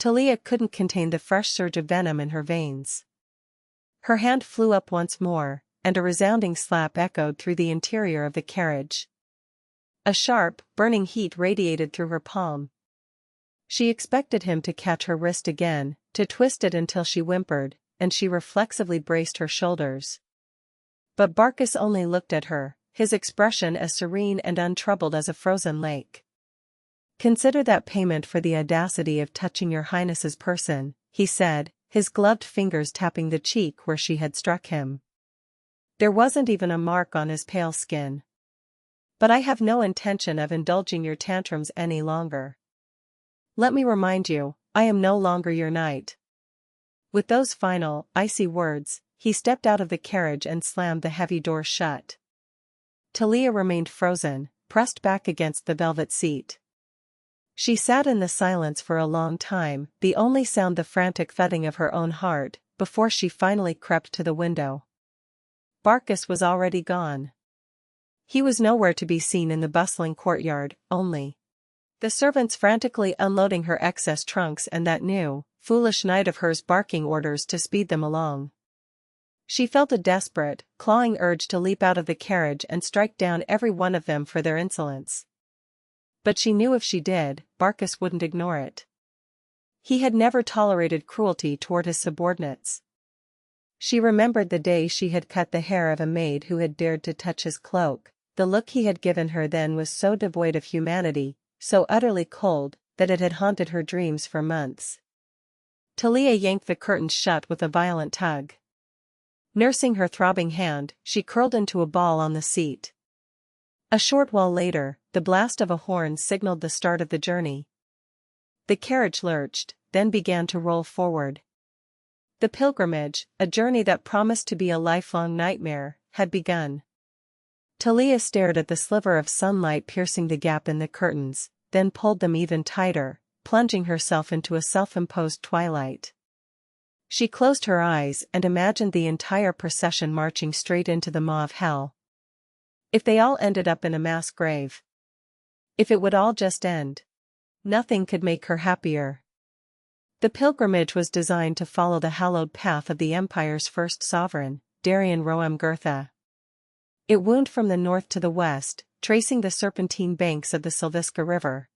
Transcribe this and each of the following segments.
Talia couldn't contain the fresh surge of venom in her veins. Her hand flew up once more, and a resounding slap echoed through the interior of the carriage. A sharp, burning heat radiated through her palm. She expected him to catch her wrist again, to twist it until she whimpered, and she reflexively braced her shoulders. But Varkas only looked at her, his expression as serene and untroubled as a frozen lake. "Consider that payment for the audacity of touching your highness's person," he said, his gloved fingers tapping the cheek where she had struck him. There wasn't even a mark on his pale skin. "But I have no intention of indulging your tantrums any longer. Let me remind you, I am no longer your knight." With those final, icy words, he stepped out of the carriage and slammed the heavy door shut. Talia remained frozen, pressed back against the velvet seat. She sat in the silence for a long time, the only sound the frantic thudding of her own heart, before she finally crept to the window. Varkas was already gone. He was nowhere to be seen in the bustling courtyard, only the servants frantically unloading her excess trunks and that new, foolish knight of hers barking orders to speed them along. She felt a desperate, clawing urge to leap out of the carriage and strike down every one of them for their insolence. But she knew if she did, Varkas wouldn't ignore it. He had never tolerated cruelty toward his subordinates. She remembered the day she had cut the hair of a maid who had dared to touch his cloak. The look he had given her then was so devoid of humanity, so utterly cold, that it had haunted her dreams for months. Talia yanked the curtains shut with a violent tug. Nursing her throbbing hand, she curled into a ball on the seat. A short while later, the blast of a horn signaled the start of the journey. The carriage lurched, then began to roll forward. The pilgrimage, a journey that promised to be a lifelong nightmare, had begun. Talia stared at the sliver of sunlight piercing the gap in the curtains, then pulled them even tighter, plunging herself into a self-imposed twilight. She closed her eyes and imagined the entire procession marching straight into the maw of hell. If they all ended up in a mass grave. If it would all just end. Nothing could make her happier. The pilgrimage was designed to follow the hallowed path of the Empire's first sovereign, Talia Roem Gwirta. It wound from the north to the west, tracing the serpentine banks of the Silviska River.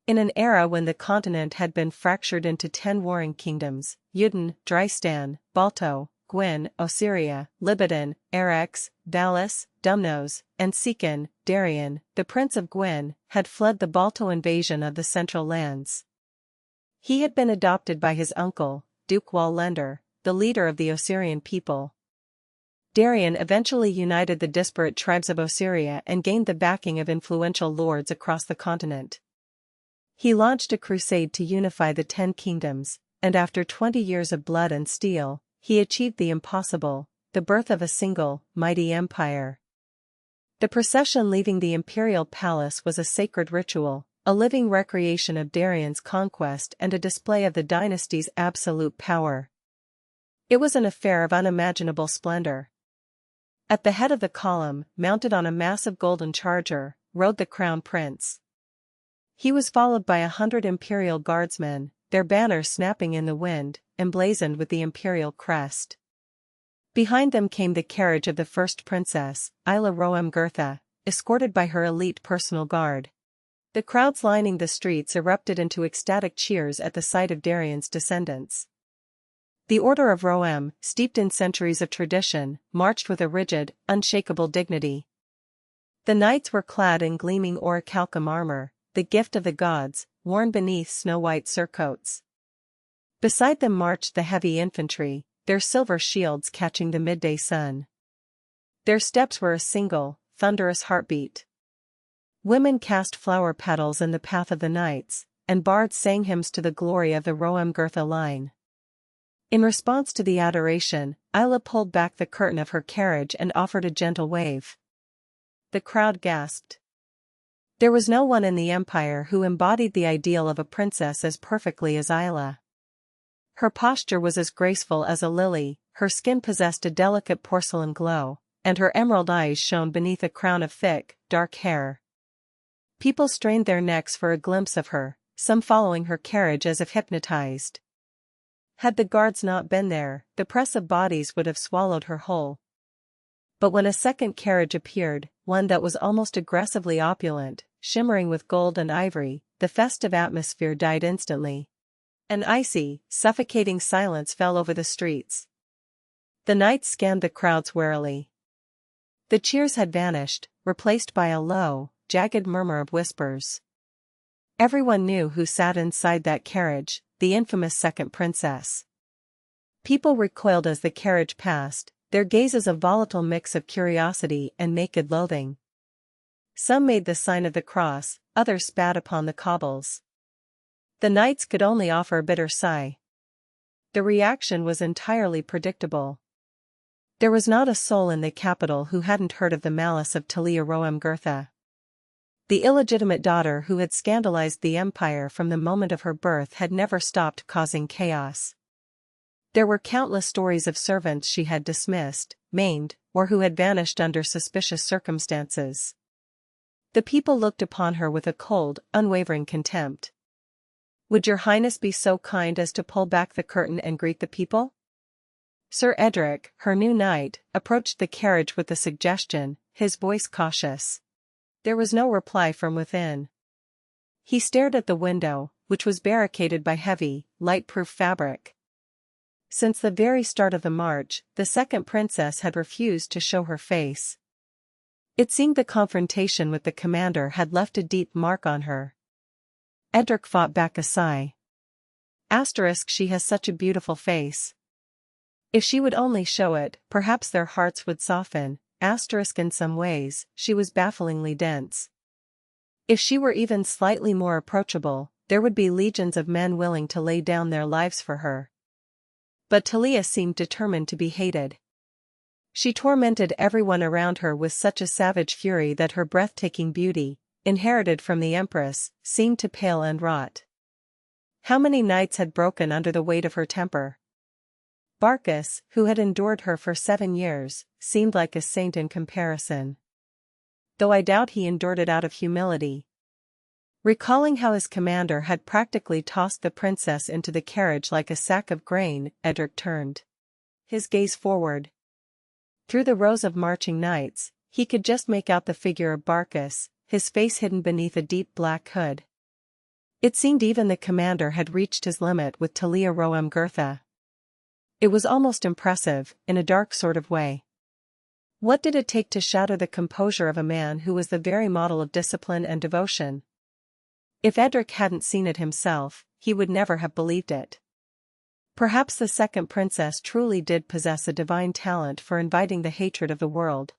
In an era when the continent had been fractured into 10 warring kingdoms, Uden, Dristan, Balto, Gwyn, Osiria, Libidan, Erex, Valis, Dumnos, and Sikan, Darien, the Prince of Gwyn, had fled the Balto invasion of the Central Lands. He had been adopted by his uncle, Ducal Lender, the leader of the Osirian people. Darien eventually united the disparate tribes of Osiria and gained the backing of influential lords across the continent. He launched a crusade to unify the 10 kingdoms, and after 20 years of blood and steel, he achieved the impossible, the birth of a single, mighty empire. The procession leaving the Imperial palace was a sacred ritual, a living recreation of Darien's conquest and a display of the dynasty's absolute power. It was an affair of unimaginable splendor. At the head of the column, mounted on a massive golden charger, rode the crown prince. He was followed by 100 Imperial guardsmen, their banners snapping in the wind, emblazoned with the Imperial crest. Behind them came the carriage of the first princess, Talia Roem Gwirta, escorted by her elite personal guard. The crowds lining the streets erupted into ecstatic cheers at the sight of Darien's descendants. The Order of Roem, steeped in centuries of tradition, marched with a rigid, unshakable dignity. The knights were clad in gleaming orichalcum armor, the gift of the gods, worn beneath snow-white surcoats. Beside them marched the heavy infantry, their silver shields catching the midday sun. Their steps were a single, thunderous heartbeat. Women cast flower petals in the path of the knights, and bards sang hymns to the glory of the Roem Gwirta line. In response to the adoration, Ayla pulled back the curtain of her carriage and offered a gentle wave. The crowd gasped. There was no one in the Empire who embodied the ideal of a princess as perfectly as Ayla. Her posture was as graceful as a lily, her skin possessed a delicate porcelain glow, and her emerald eyes shone beneath a crown of thick, dark hair. People strained their necks for a glimpse of her, some following her carriage as if hypnotized. Had the guards not been there, the press of bodies would have swallowed her whole. But when a second carriage appeared, one that was almost aggressively opulent, shimmering with gold and ivory, the festive atmosphere died instantly. An icy, suffocating silence fell over the streets. The knights scanned the crowds warily. The cheers had vanished, replaced by a low, jagged murmur of whispers. Everyone knew who sat inside that carriage, the infamous second princess. People recoiled as the carriage passed, their gazes a volatile mix of curiosity and naked loathing. Some made the sign of the cross, others spat upon the cobbles. The knights could only offer a bitter sigh. The reaction was entirely predictable. There was not a soul in the capital who hadn't heard of the malice of Talia Roem Gwirta. The illegitimate daughter who had scandalized the empire from the moment of her birth had never stopped causing chaos. There were countless stories of servants she had dismissed, maimed, or who had vanished under suspicious circumstances. The people looked upon her with a cold, unwavering contempt. "Would your highness be so kind as to pull back the curtain and greet the people?" Sir Edric, her new knight, approached the carriage with the suggestion, his voice cautious. There was no reply from within. He stared at the window, which was barricaded by heavy, light-proof fabric. Since the very start of the march, the second princess had refused to show her face. It seemed the confrontation with the commander had left a deep mark on her. Edric fought back a sigh. She has such a beautiful face. If she would only show it, perhaps their hearts would soften. In some ways, she was bafflingly dense. If she were even slightly more approachable, there would be legions of men willing to lay down their lives for her. But Talia seemed determined to be hated. She tormented everyone around her with such a savage fury that her breathtaking beauty, inherited from the empress, seemed to pale and rot. How many knights had broken under the weight of her temper? Varkas, who had endured her for 7 years, seemed like a saint in comparison. Though I doubt he endured it out of humility. Recalling how his commander had practically tossed the princess into the carriage like a sack of grain, Edric turned his gaze forward. Through the rows of marching knights, he could just make out the figure of Varkas, his face hidden beneath a deep black hood. It seemed even the commander had reached his limit with Talia Roem Gwirta. It was almost impressive, in a dark sort of way. What did it take to shatter the composure of a man who was the very model of discipline and devotion? If Edric hadn't seen it himself, he would never have believed it. Perhaps the second princess truly did possess a divine talent for inviting the hatred of the world.